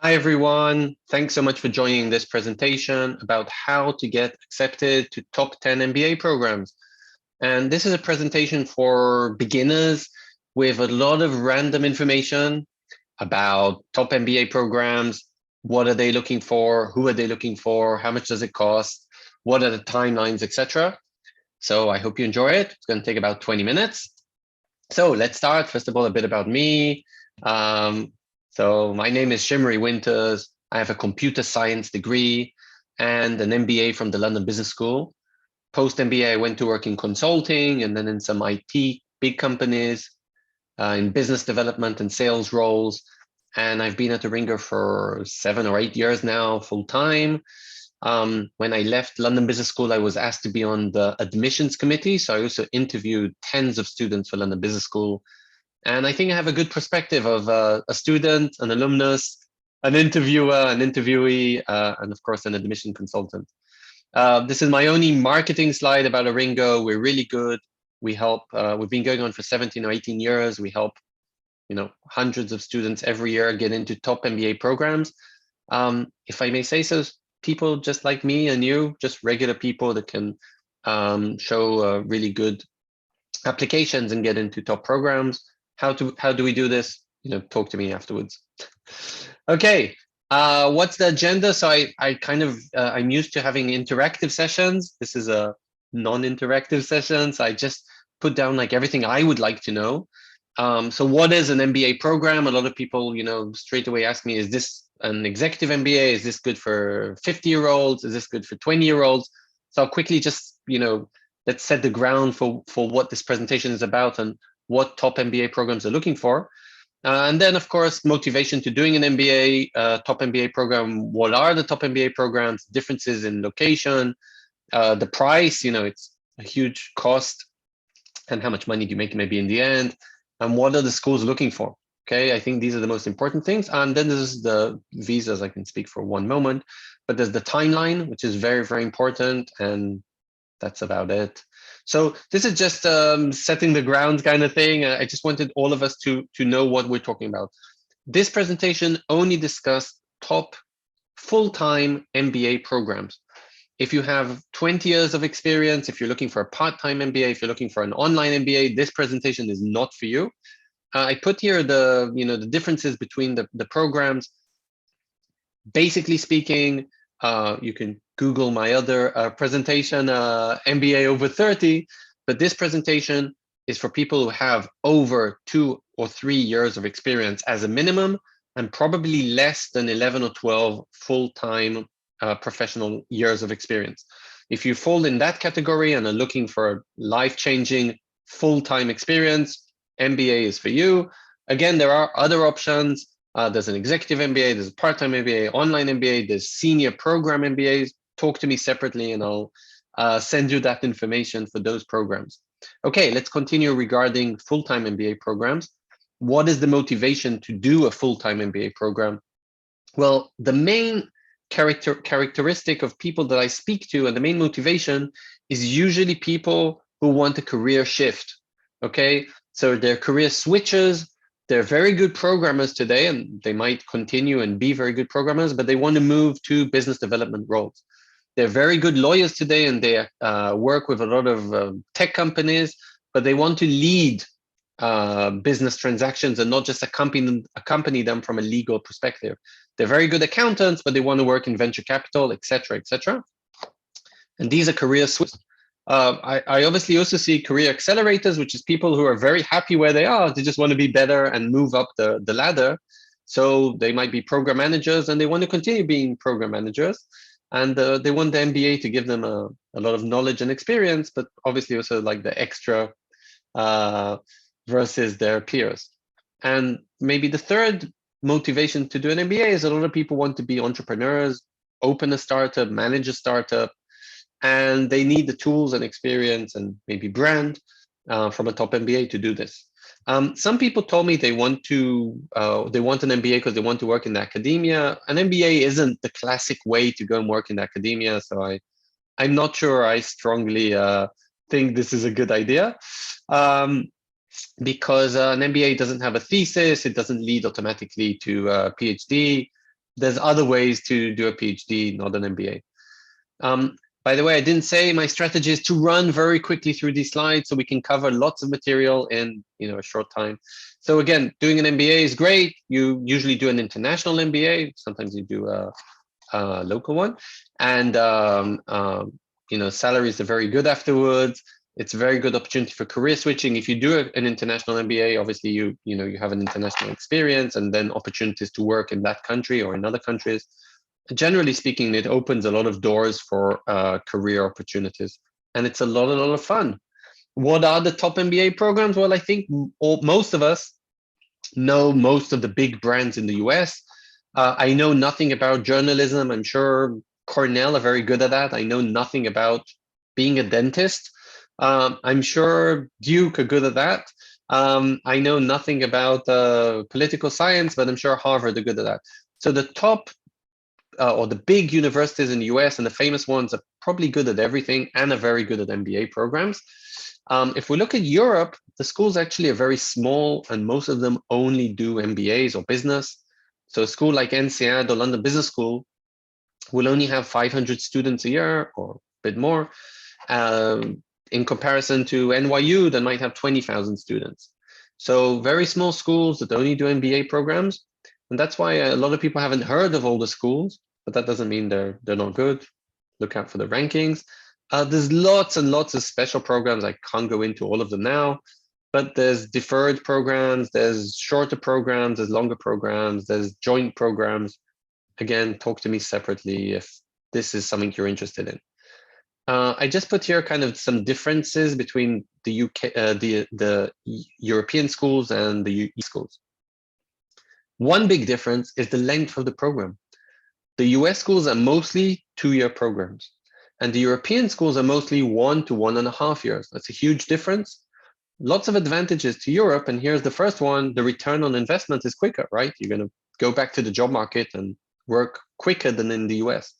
Hi, everyone. Thanks so much for joining this presentation about how to get accepted to top 10 MBA programs. And this is a presentation for beginners with a lot of random information about top MBA programs. What are they looking for? Who are they looking for? How much does it cost? What are the timelines, etc. So I hope you enjoy it. It's going to take about 20 minutes. So let's start. First of all, a bit about me. Um, so my name is Shimri Winters. I have a computer science degree and an MBA from the London Business School. Post MBA, I went to work in consulting and then in some IT big companies, in business development and sales roles. And I've been at ARINGO for 7 or 8 years now, full time. When I left London Business School, I was asked to be on the admissions committee. So I also interviewed tens of students for London Business School. And I think I have a good perspective of a student, an alumnus, an interviewer, an interviewee, and of course, an admission consultant. This is my only marketing slide about ARINGO. We're really good. We help, we've been going on for 17 or 18 years. We help, hundreds of students every year get into top MBA programs. If I may say so, people just like me and you, just regular people that can show really good applications and get into top programs. How do we do this? Talk to me afterwards. Okay, what's the agenda? So I kind of I'm used to having interactive sessions. This is a non-interactive session, so I just put down like everything I would like to know. So what is an MBA program? A lot of people, straight away ask me, is this an executive MBA? Is this good for 50-year-olds? Is this good for 20-year-olds? So I'll quickly just, let's set the ground for what this presentation is about and what top MBA programs are looking for. And then, of course, motivation to doing an MBA, top MBA program. What are the top MBA programs? Differences in location, the price, it's a huge cost, and how much money do you make maybe in the end? And what are the schools looking for? Okay, I think these are the most important things. And then there's the visas. I can speak for one moment, but there's the timeline, which is very, very important. And that's about it. So this is just setting the ground kind of thing. I just wanted all of us to know what we're talking about. This presentation only discussed top full-time MBA programs. If you have 20 years of experience, if you're looking for a part-time MBA, if you're looking for an online MBA, this presentation is not for you. I put here the differences between the programs. Basically speaking, you can Google my other presentation, MBA over 30, but this presentation is for people who have over 2 or 3 years of experience as a minimum, and probably less than 11 or 12 full-time professional years of experience. If you fall in that category and are looking for life-changing full-time experience, MBA is for you. Again, there are other options. There's an executive MBA, there's a part-time MBA, online MBA, there's senior program MBAs. Talk to me separately and I'll send you that information for those programs. Okay, let's continue regarding full-time MBA programs. What is the motivation to do a full-time MBA program? Well, the main characteristic of people that I speak to and the main motivation is usually people who want a career shift. Okay, so their career switches. They're very good programmers today, and they might continue and be very good programmers, but they want to move to business development roles. They're very good lawyers today, and they work with a lot of tech companies, but they want to lead business transactions and not just accompany them from a legal perspective. They're very good accountants, but they want to work in venture capital, et cetera, et cetera. And these are career switches. I obviously also see career accelerators, which is people who are very happy where they are. They just want to be better and move up the ladder. So they might be program managers and they want to continue being program managers. And they want the MBA to give them a lot of knowledge and experience, but obviously also like the extra versus their peers. And maybe the third motivation to do an MBA is a lot of people want to be entrepreneurs, open a startup, manage a startup, and they need the tools and experience and maybe brand from a top MBA to do this. Some people told me they want an MBA because they want to work in academia. An MBA isn't the classic way to go and work in academia, so I'm not sure I strongly think this is a good idea. Because an MBA doesn't have a thesis, it doesn't lead automatically to a PhD. there's other ways to do a PhD, not an MBA. By the way, I didn't say my strategy is to run very quickly through these slides so we can cover lots of material in a short time. So again, doing an MBA is great. You usually do an international MBA. Sometimes you do a local one, and salaries are very good afterwards. It's a very good opportunity for career switching. If you do an international MBA, obviously you have an international experience and then opportunities to work in that country or in other countries. Generally speaking, it opens a lot of doors for career opportunities, and it's a lot of fun. What are the top MBA programs? Well, I think most of us know most of the big brands in the US. I know nothing about journalism. I'm sure Cornell are very good at that. I know nothing about being a dentist. I'm sure Duke are good at that. I know nothing about political science, but I'm sure Harvard are good at that. So the top or the big universities in the US and the famous ones are probably good at everything and are very good at MBA programs. If we look at Europe, the schools actually are very small and most of them only do MBAs or business. So a school like INSEAD or London Business School will only have 500 students a year or a bit more. In comparison to NYU, that might have 20,000 students. So very small schools that only do MBA programs. And that's why a lot of people haven't heard of all the schools, but that doesn't mean they're not good. Look out for the rankings. There's lots and lots of special programs. I can't go into all of them now, but there's deferred programs, there's shorter programs, there's longer programs, there's joint programs. Again, talk to me separately if this is something you're interested in. I just put here kind of some differences between the UK, the European schools and the US schools. One big difference is the length of the program. The US schools are mostly 2-year programs, and the European schools are mostly 1 to 1.5 years. That's a huge difference. Lots of advantages to Europe, and here's the first one. The return on investment is quicker, right? You're going to go back to the job market and work quicker than in the US.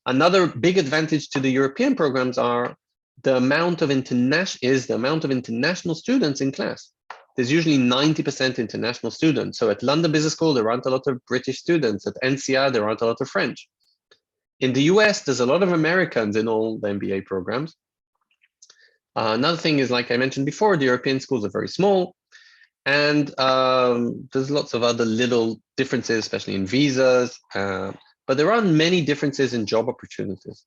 Another big advantage to the European programs are the amount of international students in class. There's usually 90% international students. So at London Business School, there aren't a lot of British students. At NCR, there aren't a lot of French. In the US, there's a lot of Americans in all the MBA programs. Another thing is, like I mentioned before, the European schools are very small. And there's lots of other little differences, especially in visas. But there are many differences in job opportunities.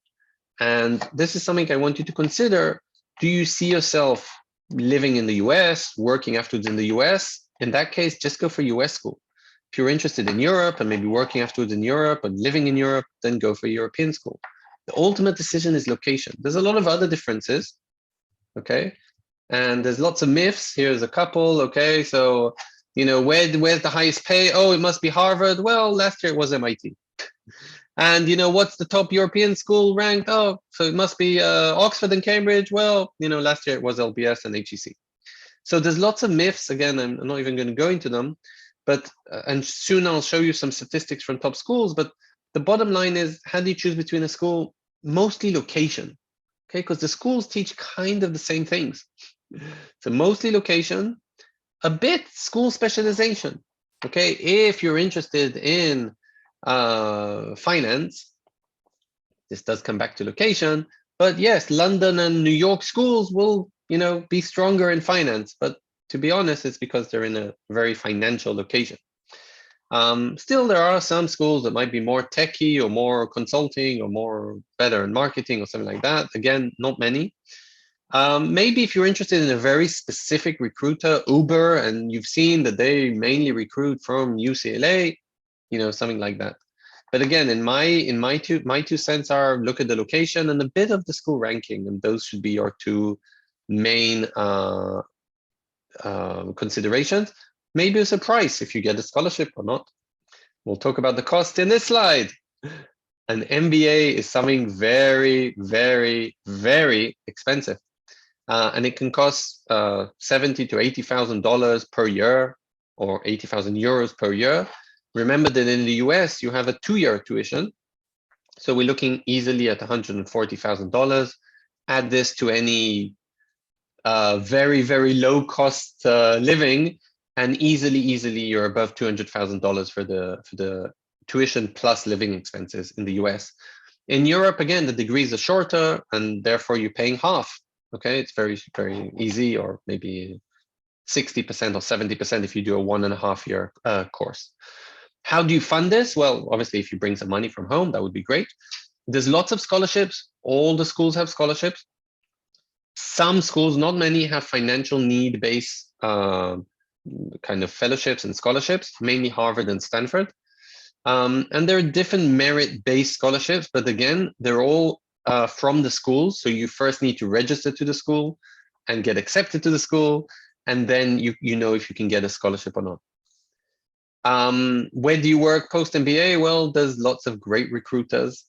And this is something I want you to consider. Do you see yourself living in the US, working afterwards in the US? In that case, just go for US school. If you're interested in Europe and maybe working afterwards in Europe and living in Europe, then go for European school. The ultimate decision is location. There's a lot of other differences, okay? And there's lots of myths. Here's a couple, okay? So, where's the highest pay? Oh, it must be Harvard. Well, last year it was MIT. And what's the top European school ranked? Oh, so it must be Oxford and Cambridge. Well, last year it was LBS and HEC. So there's lots of myths. Again, I'm not even going to go into them, but and soon I'll show you some statistics from top schools. But the bottom line is, how do you choose between a school? Mostly location, okay? Because the schools teach kind of the same things. So mostly location, a bit school specialization, okay? If you're interested in finance, this does come back to location, but yes, London and New York schools will be stronger in finance, but to be honest, it's because they're in a very financial location. Still, there are some schools that might be more techy or more consulting or more better in marketing or something like that. Again, not many. Maybe if you're interested in a very specific recruiter, Uber, and you've seen that they mainly recruit from UCLA, something like that. But again, in my two cents are, look at the location and a bit of the school ranking, and those should be your two main considerations. Maybe it's a price if you get a scholarship or not. We'll talk about the cost in this slide. An MBA is something very, very, very expensive, and it can cost $70,000 to $80,000 per year, or 80,000 euros per year. Remember that in the US, you have a 2-year tuition. So we're looking easily at $140,000. Add this to any very, very low cost living, and easily you're above $200,000 for the tuition plus living expenses in the US. In Europe, again, the degrees are shorter and therefore you're paying half. Okay, it's very, very easy, or maybe 60% or 70% if you do a 1.5 year course. How do you fund this? Well, obviously, if you bring some money from home, that would be great. There's lots of scholarships. All the schools have scholarships. Some schools, not many, have financial need-based kind of fellowships and scholarships, mainly Harvard and Stanford. And there are different merit-based scholarships, but again, they're all from the school. So you first need to register to the school and get accepted to the school, and then you know if you can get a scholarship or not. Where do you work post MBA? Well, there's lots of great recruiters,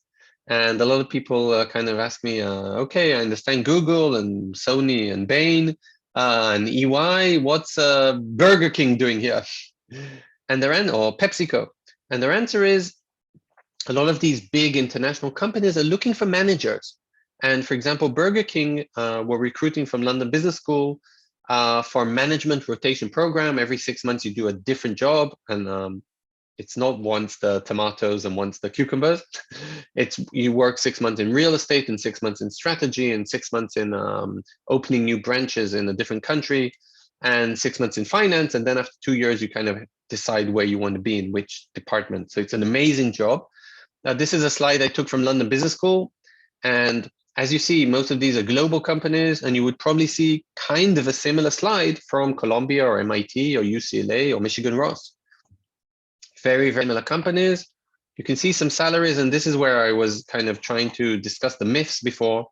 and a lot of people kind of ask me, okay, I understand Google and Sony and Bain and EY. What's Burger King doing here? And their or PepsiCo. And their answer is, a lot of these big international companies are looking for managers. And for example, Burger King were recruiting from London Business School for management rotation program. Every 6 months you do a different job, and it's not once the tomatoes and once the cucumbers. It's you work 6 months in real estate and 6 months in strategy and 6 months in opening new branches in a different country and 6 months in finance. And then after 2 years, you kind of decide where you want to be, in which department. So it's an amazing job. This is a slide I took from London Business School. And as you see, most of these are global companies, and you would probably see kind of a similar slide from Columbia or MIT or UCLA or Michigan Ross. Very, very similar companies. You can see some salaries, and this is where I was kind of trying to discuss the myths before.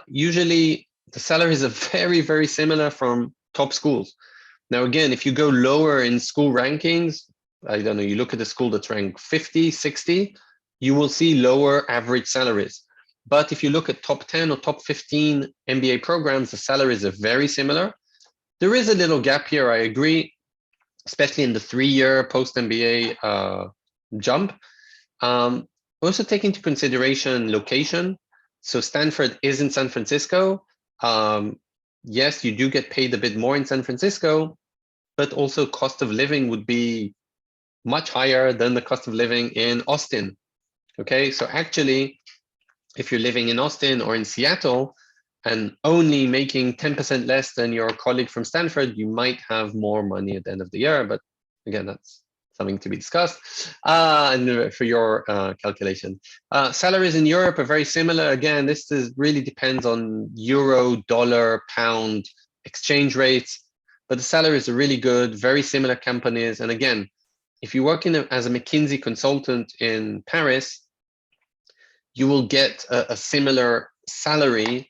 Usually, the salaries are very, very similar from top schools. Now, again, if you go lower in school rankings, I don't know, you look at a school that's ranked 50, 60, you will see lower average salaries. But if you look at top 10 or top 15 MBA programs, the salaries are very similar. There is a little gap here, I agree, especially in the 3-year post-MBA jump. Also take into consideration location. So Stanford is in San Francisco. Yes, you do get paid a bit more in San Francisco, but also cost of living would be much higher than the cost of living in Austin. Okay, so actually, if you're living in Austin or in Seattle and only making 10% less than your colleague from Stanford, you might have more money at the end of the year. But again, that's something to be discussed and for your calculation. Salaries in Europe are very similar. Again, this really depends on euro, dollar, pound exchange rates, but the salaries are really good, very similar companies. And again, if you work as a McKinsey consultant in Paris, you will get a similar salary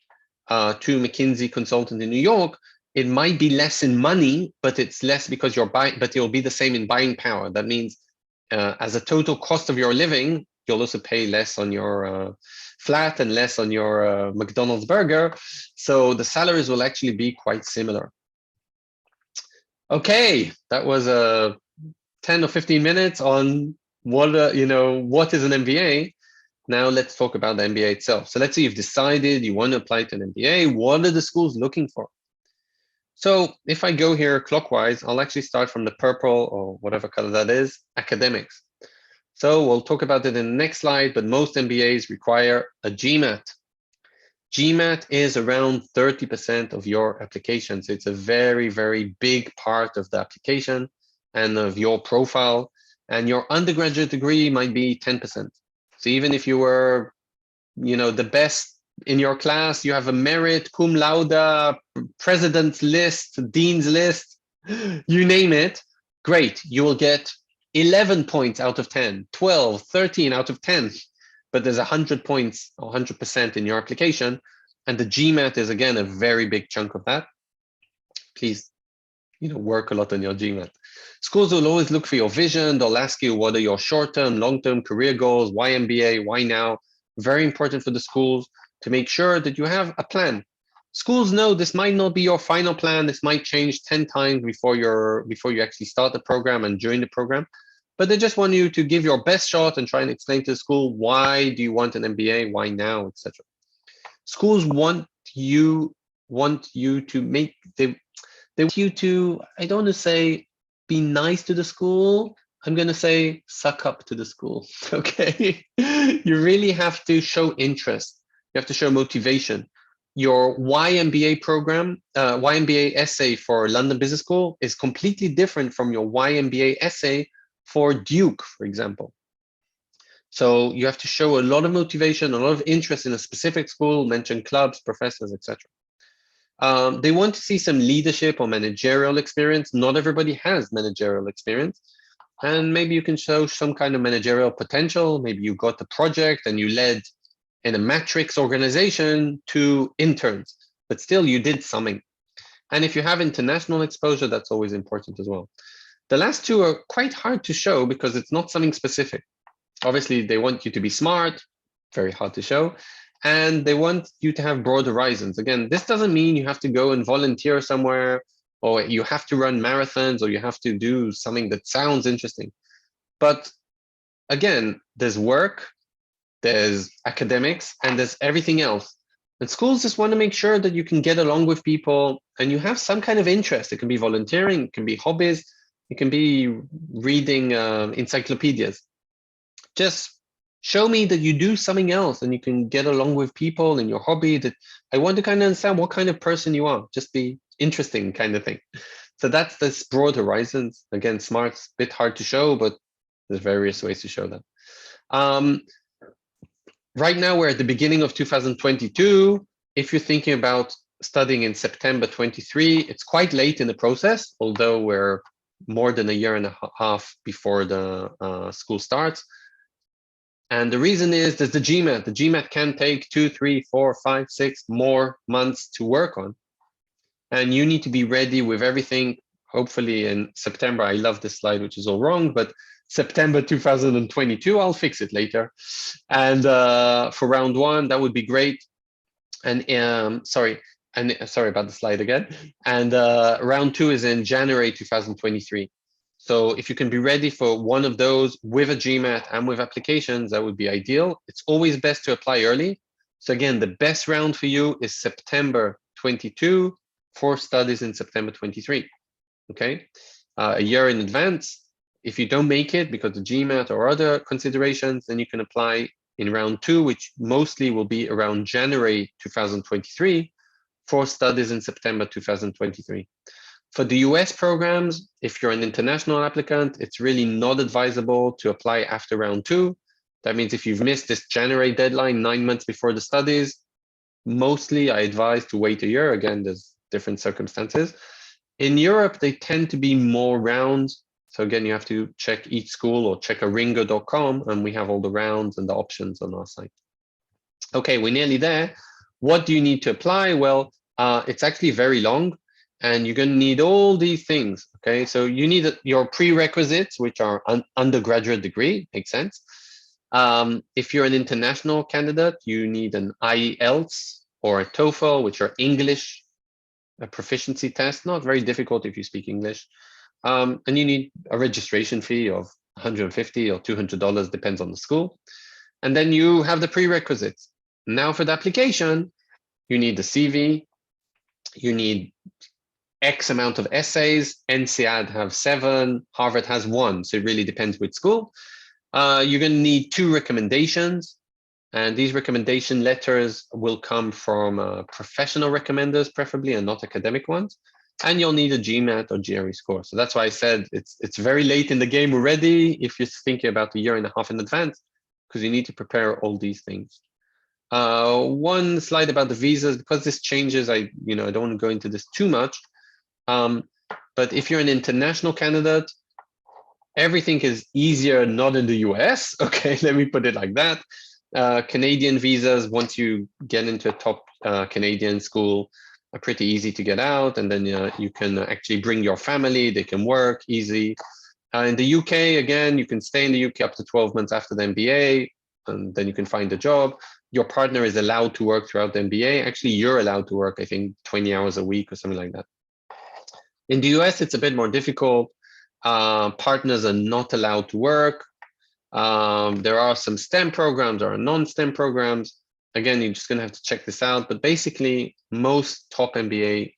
to McKinsey consultant in New York. It might be less in money, but it's less because you're buying, but it'll be the same in buying power. That means as a total cost of your living, you'll also pay less on your flat and less on your McDonald's burger. So the salaries will actually be quite similar. Okay, that was 10 or 15 minutes on what is an MBA. Now let's talk about the MBA itself. So let's say you've decided you want to apply to an MBA. What are the schools looking for? So if I go here clockwise, I'll actually start from the purple or whatever color that is, academics. So we'll talk about it in the next slide, but most MBAs require a GMAT. GMAT is around 30% of your application. So it's a very, very big part of the application and of your profile. And your undergraduate degree might be 10%. So even if you were, the best in your class, you have a merit, cum laude, president's list, dean's list, you name it, great. You will get 11 points out of 10, 12, 13 out of 10. But there's 100 points or 100% in your application. And the GMAT is, again, a very big chunk of that. Please, work a lot on your GMAT. Schools will always look for your vision. They'll ask you, what are your short-term, long-term career goals? Why MBA? Why now? Very important for the schools to make sure that you have a plan. Schools know this might not be your final plan. This might change 10 times before you actually start the program and during the program. But they just want you to give your best shot and try and explain to the school, why do you want an MBA? Why now, etc. Schools want you to make, they want you to, I don't want to say be nice to the school. I'm going to say suck up to the school. Okay. You really have to show interest. You have to show motivation. Your YMBA program, YMBA essay for London Business School is completely different from your YMBA essay for Duke, for example. So you have to show a lot of motivation, a lot of interest in a specific school, mention clubs, professors, etc. They want to see some leadership or managerial experience. Not everybody has managerial experience. And maybe you can show some kind of managerial potential. Maybe you got the project and you led in a matrix organization to interns, but still you did something. And if you have international exposure, that's always important as well. The last two are quite hard to show because it's not something specific. Obviously, they want you to be smart, very hard to show. And they want you to have broad horizons. Again, this doesn't mean you have to go and volunteer somewhere, or you have to run marathons, or you have to do something that sounds interesting. But again, there's work, there's academics, and there's everything else. And schools just want to make sure that you can get along with people and you have some kind of interest. It can be volunteering, it can be hobbies, it can be reading encyclopedias. Just show me that you do something else and you can get along with people in your hobby. That I want to kind of understand what kind of person you are. Just be interesting kind of thing. So that's this broad horizons. Again, smart's a bit hard to show, but there's various ways to show that. Right now, we're at the beginning of 2022. If you're thinking about studying in September 23, it's quite late in the process, although we're more than a year and a half before the school starts. And the reason is there's the GMAT. The GMAT can take 2, 3, 4, 5, 6 more months to work on. And you need to be ready with everything, hopefully in September. I love this slide, which is all wrong, but September 2022, I'll fix it later. And for round one, that would be great. And sorry about the slide again. And round two is in January 2023. So if you can be ready for one of those with a GMAT and with applications, that would be ideal. It's always best to apply early. So again, the best round for you is September 22 for studies in September 23. Okay, a year in advance. If you don't make it because of GMAT or other considerations, then you can apply in round two, which mostly will be around January 2023 for studies in September 2023. For the US programs, if you're an international applicant, it's really not advisable to apply after round two. That means if you've missed this January deadline 9 months before the studies, mostly I advise to wait a year. Again, there's different circumstances. In Europe, they tend to be more rounds. So again, you have to check each school or check ARINGO.com, and we have all the rounds and the options on our site. Okay, we're nearly there. What do you need to apply? Well, it's actually very long, and you're going to need all these things. Okay, so you need your prerequisites, which are undergraduate degree, makes sense. If you're an international candidate, you need an IELTS or a TOEFL, which are English a proficiency test, not very difficult if you speak English. And you need a registration fee of $150 or $200, depends on the school. And then you have the prerequisites. Now for the application, you need the CV, you need X amount of essays. NCAD have 7, Harvard has 1, so it really depends which school. You're going to need 2 recommendations, and these recommendation letters will come from professional recommenders, preferably, and not academic ones. And you'll need a GMAT or GRE score. So that's why I said it's very late in the game already if you're thinking about a year and a half in advance, because you need to prepare all these things. One slide about the visas, because this changes, I don't want to go into this too much. But if you're an international candidate, everything is easier not in the US. Okay, let me put it like that. Canadian visas, once you get into a top Canadian school, are pretty easy to get out, and then you can actually bring your family, they can work easy. In the UK, again, you can stay in the UK up to 12 months after the MBA, and then you can find a job. Your partner is allowed to work throughout the MBA. Actually, you're allowed to work, I think, 20 hours a week or something like that. In the US, it's a bit more difficult. Partners are not allowed to work. There are some STEM programs or non-STEM programs. Again, you're just going to have to check this out. But basically, most top MBA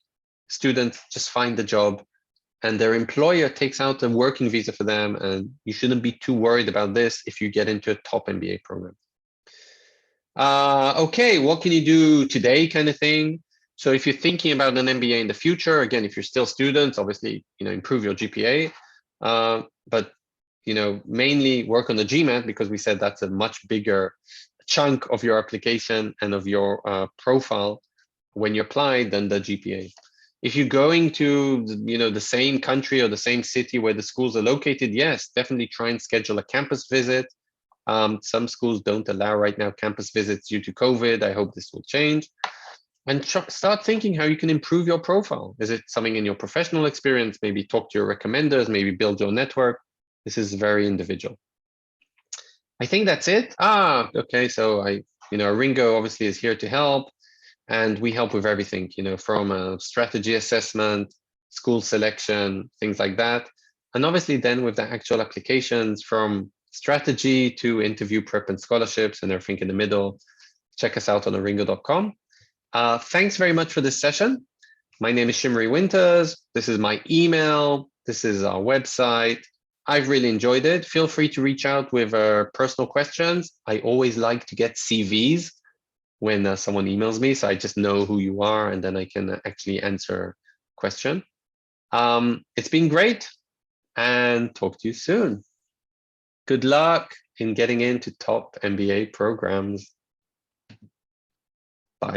students just find the job and their employer takes out a working visa for them, and you shouldn't be too worried about this if you get into a top MBA program. Okay, what can you do today, kind of thing? So if you're thinking about an MBA in the future, again, if you're still students, obviously, improve your GPA, but mainly work on the GMAT, because we said that's a much bigger chunk of your application and of your profile when you apply than the GPA. If you're going to the same country or the same city where the schools are located, yes, definitely try and schedule a campus visit. Some schools don't allow right now campus visits due to COVID. I hope this will change. And start thinking how you can improve your profile. Is it something in your professional experience? Maybe talk to your recommenders, maybe build your network. This is very individual. I think that's it. Okay. So ARINGO obviously is here to help, and we help with everything, from a strategy assessment, school selection, things like that. And obviously then with the actual applications, from strategy to interview prep and scholarships and everything in the middle. Check us out on aringo.com. Thanks very much for this session. My name is Shimri Winters. This is my email. This is our website. I've really enjoyed it. Feel free to reach out with personal questions. I always like to get CVs when someone emails me, so I just know who you are, and then I can actually answer a question. It's been great, and talk to you soon. Good luck in getting into top MBA programs.